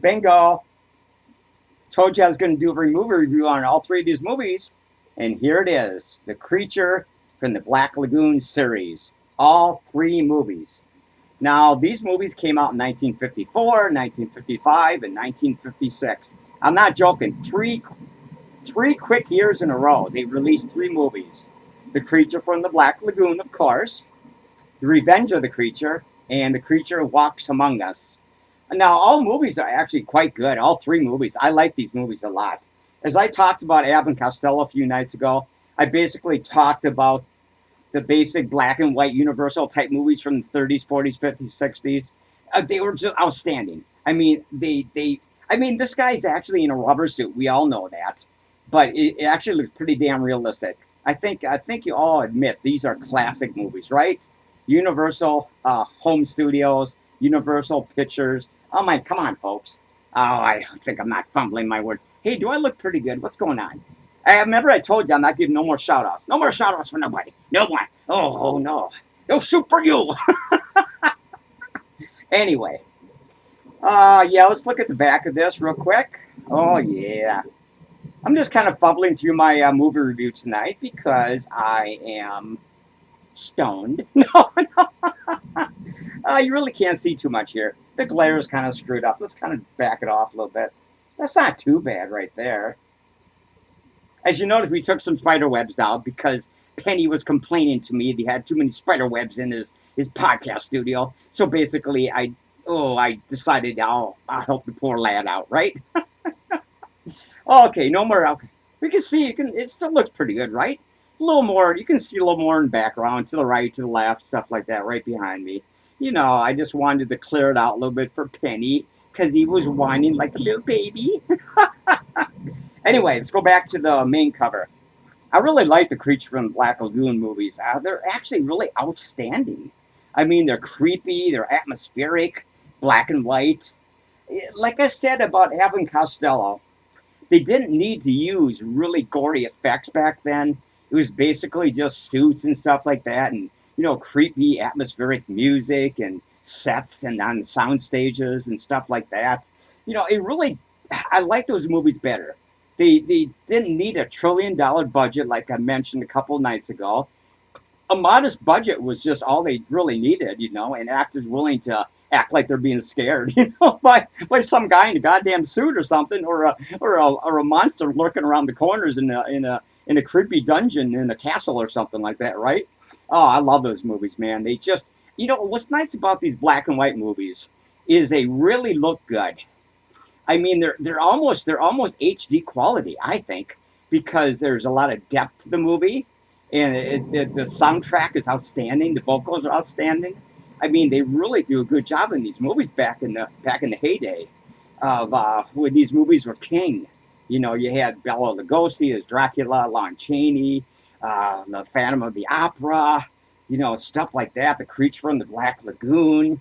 Bingo! Told you I was going to do a movie review on all three of these movies, and here it is: The Creature from the Black Lagoon series. All three movies. Now, these movies came out in 1954, 1955, and 1956. I'm not joking. Three quick years in a row, they released three movies: The Creature from the Black Lagoon, of course, The Revenge of the Creature, and The Creature Walks Among Us. Now, all movies are actually quite good. All three movies. I like these movies a lot. As I talked about Abbott and Costello a few nights ago, I basically talked about the basic black and white Universal type movies from the 30s, 40s, 50s, 60s. They were just outstanding. I mean, this guy's actually in a rubber suit. We all know that, but it actually looks pretty damn realistic. I think you all admit these are classic movies, right? Universal home studios, Universal Pictures. Oh my, come on, folks. Oh, I think I'm not fumbling my words. Hey, do I look pretty good? What's going on? I remember I told you I'm not giving no more shout outs. No more shout outs for nobody. No one. Oh no. No soup for you. Anyway. Yeah, let's look at the back of this real quick. Oh yeah. I'm just kind of fumbling through my movie review tonight because I am stoned. No, no. You really can't see too much here. The glare is kind of screwed up. Let's kind of back it off a little bit. That's not too bad right there. As you notice, we took some spider webs out because Penny was complaining to me that he had too many spider webs in his podcast studio. So basically, I decided I'll help the poor lad out, right? Okay, no more. Okay. We can see it still looks pretty good, right? A little more. You can see a little more in the background, to the right, to the left, stuff like that, right behind me. I just wanted to clear it out a little bit for Penny because he was whining like a little baby. Anyway, let's go back to the main cover. I really like the Creature from the Black Lagoon movies. They're actually really outstanding. I mean, they're creepy, they're atmospheric, black and white. Like I said about Abbott and Costello, they didn't need to use really gory effects back then. It was basically just suits and stuff like that, and creepy atmospheric music and sets and on sound stages and stuff like that. It really, I like those movies better. They didn't need $1 trillion budget like I mentioned a couple nights ago. A modest budget was just all they really needed, and actors willing to act like they're being scared, by some guy in a goddamn suit or something, or a monster lurking around the corners in a creepy dungeon in a castle or something like that, right? Oh, I love those movies, man. They just, what's nice about these black and white movies is they really look good. I mean, they're almost HD quality, I think, because there's a lot of depth to the movie, and the soundtrack is outstanding. The vocals are outstanding. I mean, they really do a good job in these movies back in the heyday of when these movies were king. You had Bela Lugosi as Dracula, Lon Chaney, the Phantom of the Opera, stuff like that. The Creature from the Black Lagoon,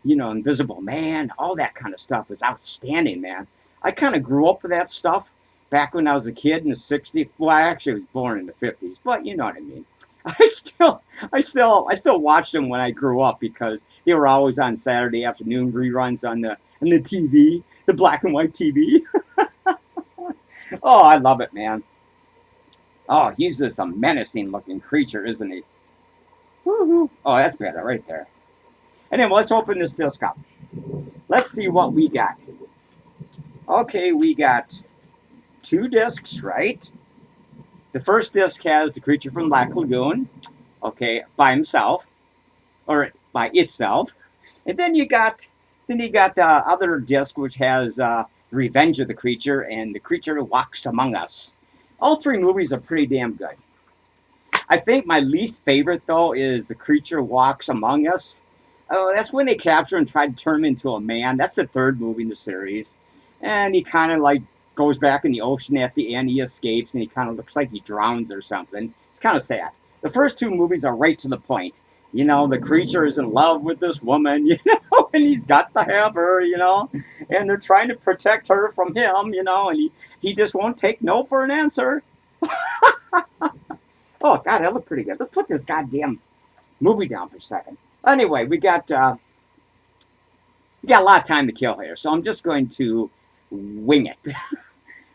Invisible Man, all that kind of stuff is outstanding, man. I kind of grew up with that stuff back when I was a kid in the '60s. Well, I actually was born in the '50s, but you know what I mean. I still watched them when I grew up because they were always on Saturday afternoon reruns on the TV, the black and white TV. Oh, I love it, man. Oh, he's just a menacing looking creature, isn't he? Woo-hoo. Oh, that's better right there. And then let's open this disc up. Let's see what we got. Okay, we got two discs, right? The first disc has the Creature from Black Lagoon, okay, by himself, or by itself. And then you got the other disc which has Revenge of the Creature and The Creature Walks Among Us. All three movies are pretty damn good. I think my least favorite though is The Creature Walks Among Us. Oh, that's when they capture and try to turn him into a man. That's the third movie in the series, and he kind of like goes back in the ocean at the end. He escapes, and he kind of looks like he drowns or something. It's kind of sad. The first two movies are right to the point. The creature is in love with this woman, and he's got to have her, and they're trying to protect her from him, and he just won't take no for an answer. Oh, God, that looked pretty good. Let's put this goddamn movie down for a second. Anyway, we got We got a lot of time to kill here, so I'm just going to wing it.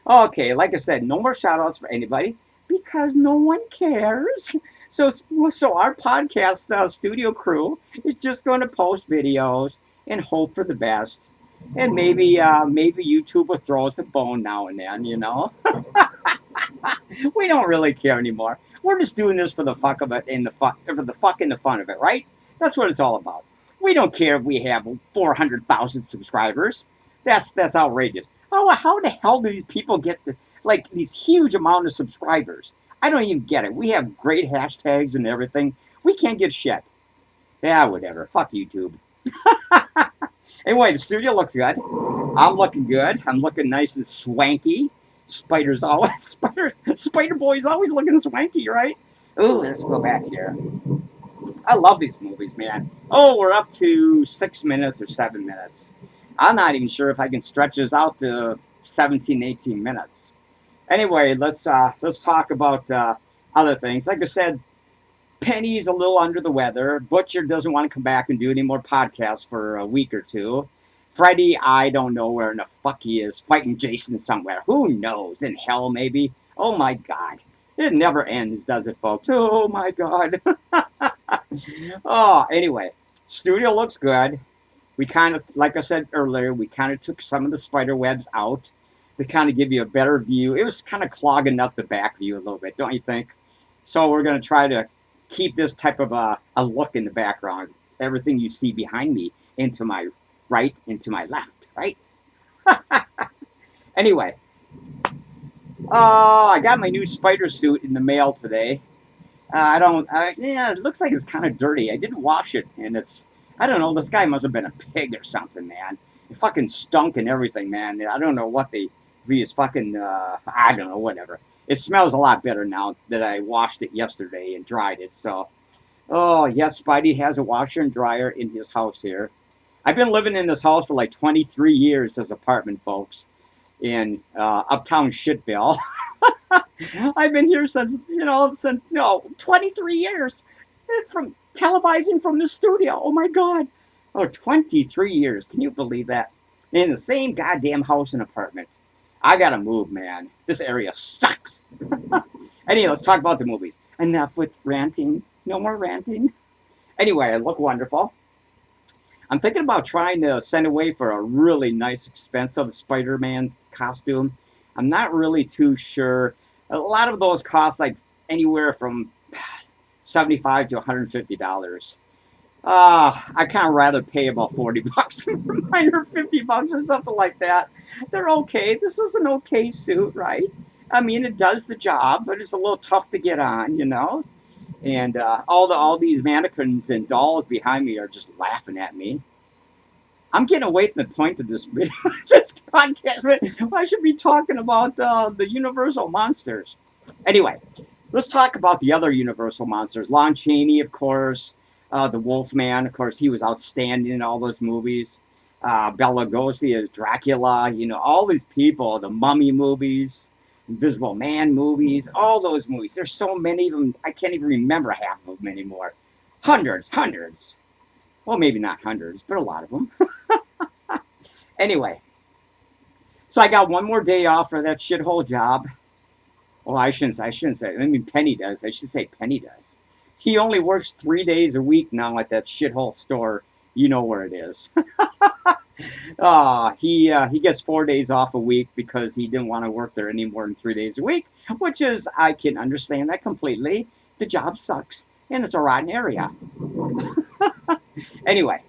Okay, like I said, no more shout outs for anybody because no one cares. So, so our podcast studio crew is just going to post videos and hope for the best. And maybe YouTube will throw us a bone now and then, you know. We don't really care anymore. We're just doing this for the fuck of it and the fuck and the fun of it, right? That's what it's all about. We don't care if we have 400,000 subscribers. That's outrageous. Oh, how the hell do these people get these huge amount of subscribers? I don't even get it. We have great hashtags and everything. We can't get shit. Yeah, whatever. Fuck YouTube. Anyway, the studio looks good. I'm looking good. I'm looking nice and swanky. Spider Boy's always looking swanky, right? Ooh, let's go back here. I love these movies, man. Oh, we're up to 6 minutes or 7 minutes. I'm not even sure if I can stretch this out to 17, 18 minutes. Anyway, let's talk about other things. Like I said, Penny's a little under the weather. Butcher doesn't want to come back and do any more podcasts for a week or two. Freddy, I don't know where in the fuck he is, fighting Jason somewhere. Who knows? In hell, maybe? Oh my god. It never ends, does it, folks? Oh my god. Oh, anyway, studio looks good. We kind of, like I said earlier, we kind of took some of the spider webs out to kind of give you a better view. It was kind of clogging up the back view a little bit, don't you think? So we're going to try to keep this type of a look in the background. Everything you see behind me into my right, into my left, right? Anyway, I got my new spider suit in the mail today. Yeah, it looks like it's kind of dirty. I didn't wash it, and I don't know, this guy must have been a pig or something, man. It fucking stunk and everything, man. I don't know what these fucking, I don't know, whatever. It smells a lot better now that I washed it yesterday and dried it, so. Oh, yes, Spidey has a washer and dryer in his house here. I've been living in this house for like 23 years as apartment, folks, in uptown Shitville. I've been here since 23 years from televising from the studio. Oh my god. Oh, 23 years. Can you believe that? In the same goddamn house and apartment. I gotta move, man. This area sucks. Anyway, let's talk about the movies. Enough with ranting. No more ranting. Anyway, I look wonderful. I'm thinking about trying to send away for a really nice, expensive Spider-Man costume. I'm not really too sure. A lot of those cost like anywhere from $75 to $150. I kind of rather pay about $40 for mine, or $50 or something like that. They're okay. This is an okay suit, right? I mean, it does the job, but it's a little tough to get on, you know. And all these mannequins and dolls behind me are just laughing at me. I'm getting away from the point of this video, this podcast. I should be talking about the Universal monsters. Anyway, let's talk about the other Universal monsters. Lon Chaney, of course. The Wolfman, of course, he was outstanding in all those movies. Bela Lugosi as Dracula. You know, all these people. The Mummy movies. Invisible Man movies, all those movies. There's so many of them, I can't even remember half of them anymore. Hundreds. Well, maybe not hundreds, but a lot of them. Anyway, so I got one more day off for that shithole job. Well, I shouldn't say. I mean, Penny does. I should say Penny does. He only works 3 days a week now at that shithole store. You know where it is. He gets 4 days off a week because he didn't want to work there any more than 3 days a week, which is, I can understand that completely. The job sucks, and it's a rotten area. Anyway,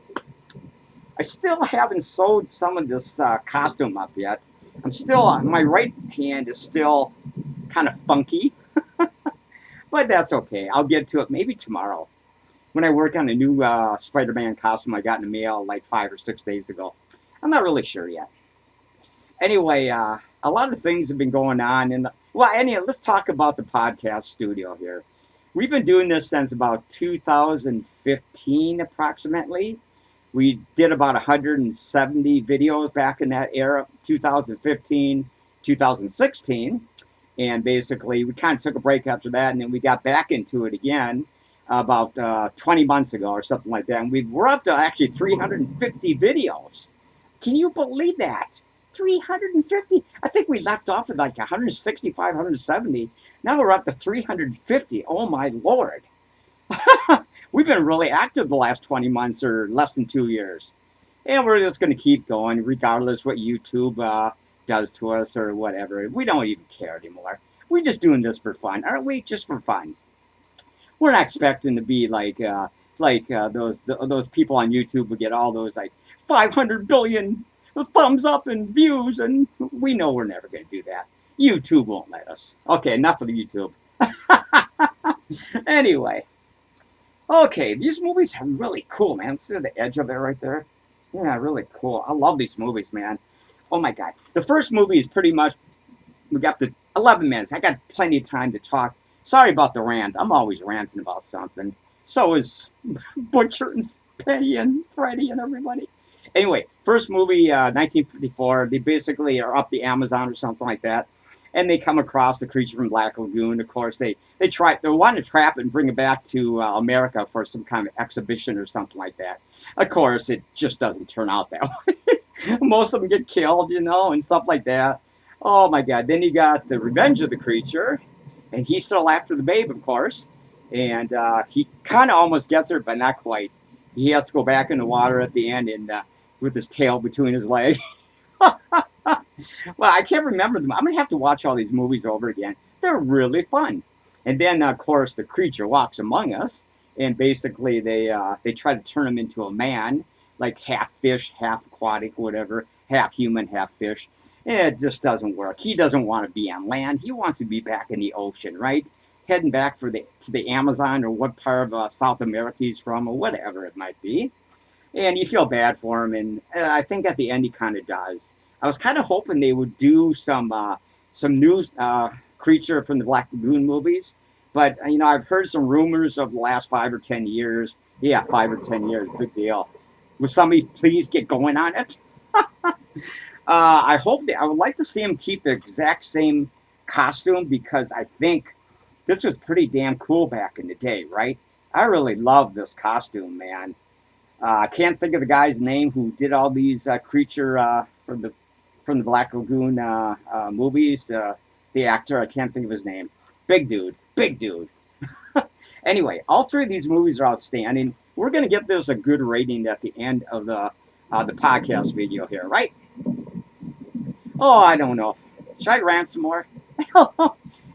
I still haven't sewed some of this costume up yet. My right hand is still kind of funky, but that's okay. I'll get to it maybe tomorrow when I work on a new Spider-Man costume I got in the mail like 5 or 6 days ago. I'm not really sure yet. Anyway, a lot of things have been going on. Anyway, let's talk about the podcast studio here. We've been doing this since about 2015, approximately. We did about 170 videos back in that era, 2015, 2016. And basically, we kind of took a break after that, and then we got back into it again. about 20 months ago or something like that. And we're up to actually 350 videos. Can you believe that? 350. I think we left off at like 165, 170. Now we're up to 350. Oh my Lord. We've been really active the last 20 months or less than 2 years. And we're just going to keep going regardless what YouTube does to us or whatever. We don't even care anymore. We're just doing this for fun, aren't we? Just for fun. We're not expecting to be like those people on YouTube who get all those like 500 billion thumbs up and views, and we know we're never going to do that. YouTube won't let us. Okay, enough of the YouTube. Anyway, okay, these movies are really cool, man. See the edge of it right there? Yeah, really cool. I love these movies, man. Oh my God. The first movie is pretty much, we got the 11 minutes. I got plenty of time to talk. Sorry about the rant. I'm always ranting about something. So is Butcher and Penny and Freddy and everybody. Anyway, first movie, 1954. They basically are up the Amazon or something like that. And they come across the creature from Black Lagoon. Of course, they want to trap it and bring it back to America for some kind of exhibition or something like that. Of course, it just doesn't turn out that way. Most of them get killed, and stuff like that. Oh my God! Then you got the revenge of the creature, and he's still after the babe, of course. And he kind of almost gets her, but not quite. He has to go back in the water at the end and with his tail between his legs. Well, I can't remember them. I'm going to have to watch all these movies over again. They're really fun. And then, of course, the creature walks among us. And basically, they try to turn him into a man, like half fish, half aquatic, whatever, half human, half fish. And it just doesn't work. He doesn't want to be on land. He wants to be back in the ocean, right? Heading back to the Amazon or what part of South America he's from or whatever it might be. And you feel bad for him. And I think at the end he kind of dies. I was kind of hoping they would do some new creature from the Black Lagoon movies, but I've heard some rumors of the last 5 or 10 years. Yeah, 5 or 10 years, big deal. Would somebody please get going on it? I would like to see him keep the exact same costume because I think this was pretty damn cool back in the day, right? I really love this costume, man. I can't think of the guy's name who did all these creature from the Black Lagoon movies. The actor, I can't think of his name. Big dude. Anyway, all three of these movies are outstanding. We're going to get this a good rating at the end of the podcast video here, right? Oh, I don't know. Should I rant some more?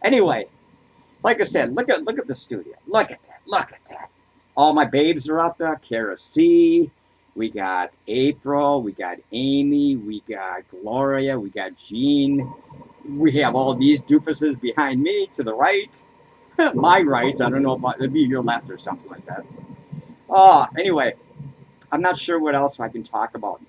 Anyway, like I said, look at the studio. Look at that. All my babes are up there. Kara C. We got April. We got Amy. We got Gloria. We got Jean. We have all these doofuses behind me to the right. My right. I don't know about it'd be your left or something like that. Anyway, I'm not sure what else I can talk about.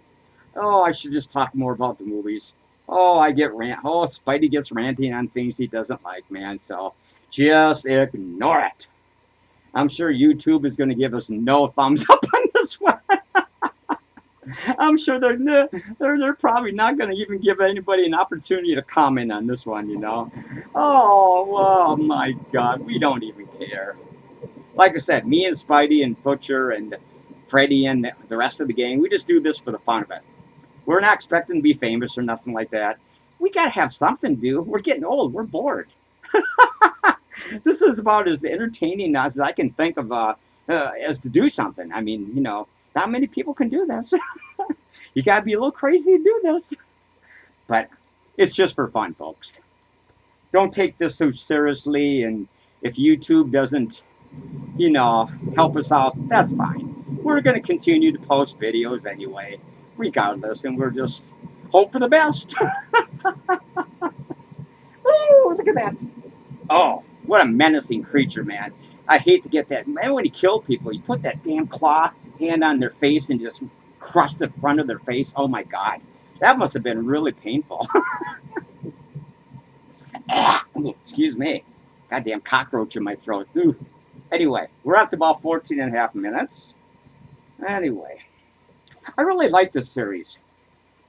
Oh, I should just talk more about the movies. Oh, Spidey gets ranting on things he doesn't like, man. So just ignore it. I'm sure YouTube is going to give us no thumbs up on this one. I'm sure they're probably not going to even give anybody an opportunity to comment on this one, Oh my God, we don't even care. Like I said, me and Spidey and Butcher and Freddy and the rest of the gang, we just do this for the fun of it. We're not expecting to be famous or nothing like that. We got to have something to do. We're getting old. We're bored. This is about as entertaining as I can think of as to do something. I mean, not many people can do this. You got to be a little crazy to do this. But it's just for fun, folks. Don't take this so seriously. And if YouTube doesn't, help us out, that's fine. We're going to continue to post videos anyway, regardless. And we're just hope for the best. Ooh, look at that. Oh, what a menacing creature, man. I hate to get that. Man, when he killed people, he put that damn claw hand on their face and just crushed the front of their face. Oh, my God. That must have been really painful. Excuse me. Goddamn cockroach in my throat. Ooh. Anyway, we're up to about 14 and a half minutes. Anyway, I really like this series.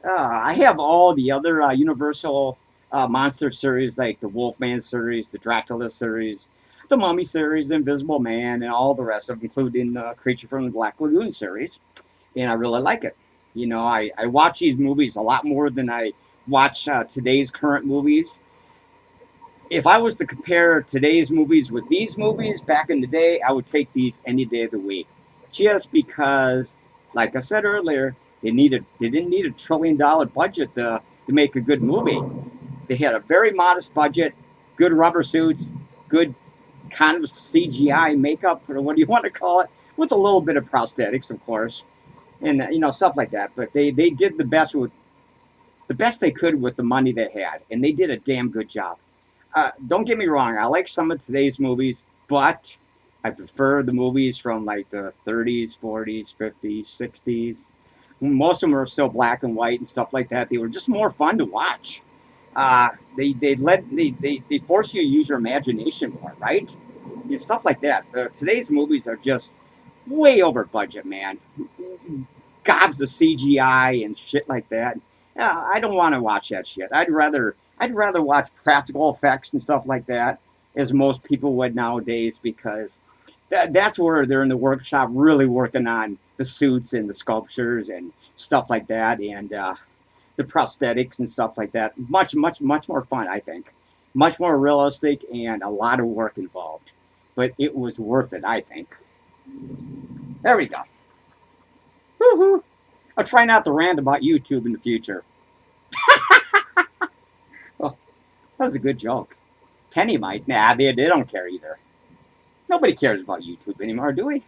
I have all the other Universal monster series, like the Wolfman series, the Dracula series. the Mummy series, Invisible Man, and all the rest of them, including Creature from the Black Lagoon series. And I really like it. You know, I watch these movies a lot more than I watch today's current movies. If I was to compare today's movies with these movies back in the day, I would take these any day of the week. Just because, like I said earlier, they didn't need $1 trillion budget to make a good movie. They had a very modest budget, good rubber suits, good kind of CGI makeup, or what do you want to call it, with a little bit of prosthetics, of course, and you know, stuff like that. But they did the best they could with the money they had, and they did a damn good job. Don't get me wrong, I like some of today's movies, but I prefer the movies from like the 30s, 40s, 50s, 60s. Most of them are still black and white and stuff like that. They were just more fun to watch. They force you to use your imagination more, right? And stuff like that. Today's movies are just way over budget, man. Gobs of CGI and shit like that. I don't want to watch that shit. I'd rather watch practical effects and stuff like that, as most people would nowadays, because that's where they're in the workshop really working on the suits and the sculptures and stuff like that, and the prosthetics and stuff like that. Much, much, much more fun, I think. Much more realistic and a lot of work involved. But it was worth it, I think. There we go. Woohoo! I'll try not to rant about YouTube in the future. Oh, that was a good joke. Penny might. Nah, they don't care either. Nobody cares about YouTube anymore, do we?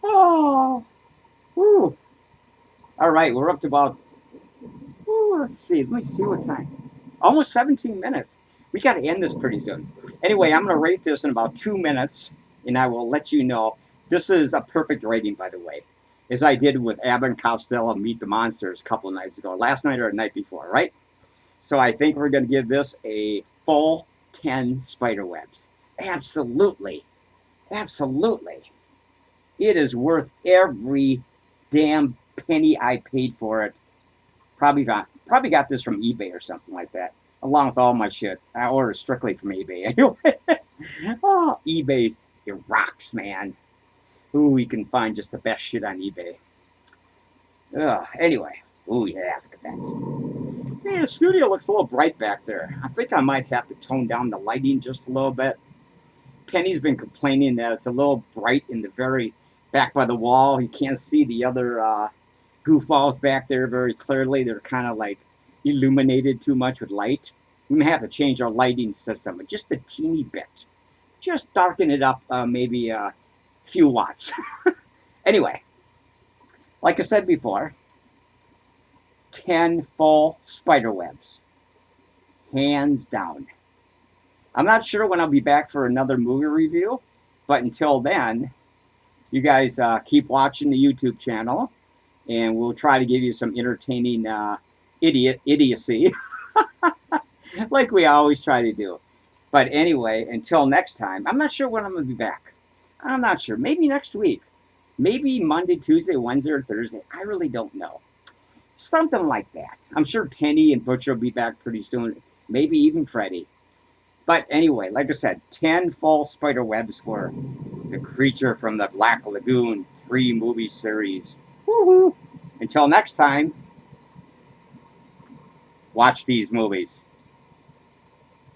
Oh, woo. All right, we're up to about, let's see. Let me see what time. Almost 17 minutes. We got to end this pretty soon. Anyway, I'm going to rate this in about 2 minutes, and I will let you know. This is a perfect rating, by the way, as I did with Abbott and Costello Meet the Monsters a couple of nights ago. Last night or the night before, right? So I think we're going to give this a full 10 spiderwebs. Absolutely. Absolutely. It is worth every damn penny I paid for it. Probably got this from eBay or something like that, along with all my shit. I ordered strictly from eBay anyway. Oh, eBay, it rocks, man. Ooh, you can find just the best shit on eBay. Anyway, ooh, yeah, look at that. Man, the studio looks a little bright back there. I think I might have to tone down the lighting just a little bit. Penny's been complaining that it's a little bright in the very back by the wall. You can't see the other goofballs back there very clearly. They're kind of like illuminated too much with light. We may have to change our lighting system just a teeny bit. Just darken it up maybe a few watts. Anyway, like I said before, 10 full spiderwebs. Hands down. I'm not sure when I'll be back for another movie review, but until then, you guys keep watching the YouTube channel, and we'll try to give you some entertaining idiocy, like we always try to do. But anyway, until next time, I'm not sure when I'm going to be back. I'm not sure. Maybe next week. Maybe Monday, Tuesday, Wednesday, or Thursday. I really don't know. Something like that. I'm sure Penny and Butcher will be back pretty soon. Maybe even Freddy. But anyway, like I said, 10 full spiderwebs for the Creature from the Black Lagoon 3 movie series. Woohoo! Until next time, watch these movies.